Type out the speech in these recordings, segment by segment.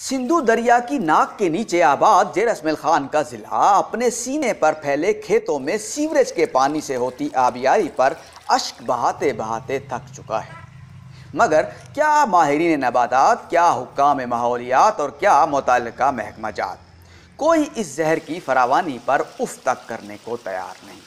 سندھو دریا کی ناک کے نیچے آباد زیر اسماعیل خان کا ضلع اپنے سینے پر پھیلے کھیتوں میں سیوریج کے پانی سے ہوتی آبیاری پر اشک بہاتے بہاتے تھک چکا ہے، مگر کیا ماہرین نباتات، کیا حکام ماحولیات اور کیا متعلقہ محکمہ جات کوئی اس زہر کی فراوانی پر اف تک کرنے کو تیار نہیں۔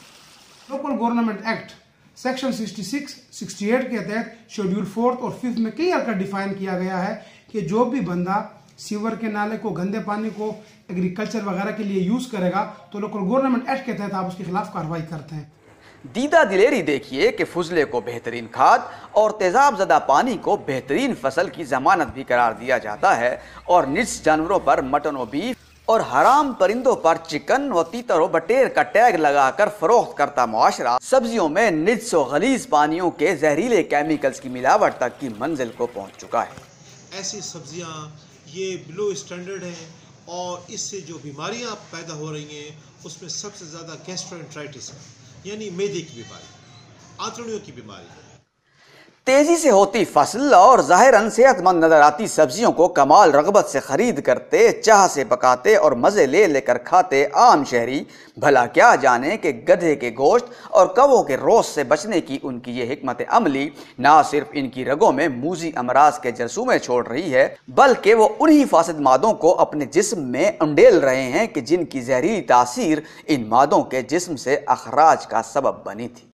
لوکل گورنمنٹ ایکٹ سیکشن 66 68 کے تحت شیڈول 4 اور 5 میں کلیئر کٹ ڈیفائن کیا گیا ہے کہ جو بھی بندہ سیور کے نالے کو، گندے پانی کو ایگریکلچر وغیرہ کے لیے یوز کرے گا تو لوکل گورنمنٹ ایکٹ کے تحت آپ اس کے خلاف کارروائی کرتے ہیں۔ دیدہ دلیری دیکھیے کہ فضلے کو بہترین کھاد اور تیزاب زدہ پانی کو بہترین فصل کی ضمانت بھی قرار دیا جاتا ہے، اور نجس جانوروں پر مٹن و بیف اور حرام پرندوں پر چکن و تیتر و بٹیر کا ٹیگ لگا کر فروخت کرتا معاشرہ سبزیوں میں نجس و غلیظ پانیوں کے زہریلے کیمیکلز کی ملاوٹ تک کی منزل کو پہنچ چکا ہے۔ ایسی سبزیاں یہ بلو اسٹینڈرڈ ہیں اور اس سے جو بیماریاں پیدا ہو رہی ہیں اس میں سب سے زیادہ گیسٹرونٹرائٹس ہے، یعنی معدے کی بیماری، آنتڑیوں کی بیماری۔ تیزی سے ہوتی فصل اور ظاہراً صحت مند نظر آتی سبزیوں کو کمال رغبت سے خرید کرتے، چاہ سے پکاتے اور مزے لے لے کر کھاتے عام شہری بھلا کیا جانے کہ گدھے کے گوشت اور کووں کے روس سے بچنے کی ان کی یہ حکمت عملی نہ صرف ان کی رگوں میں موذی امراض کے جرثومے چھوڑ رہی ہے، بلکہ وہ انہی فاسد مادوں کو اپنے جسم میں انڈیل رہے ہیں کہ جن کی زہریلی تاثیر ان مادوں کے جسم سے اخراج کا سبب بنی تھی۔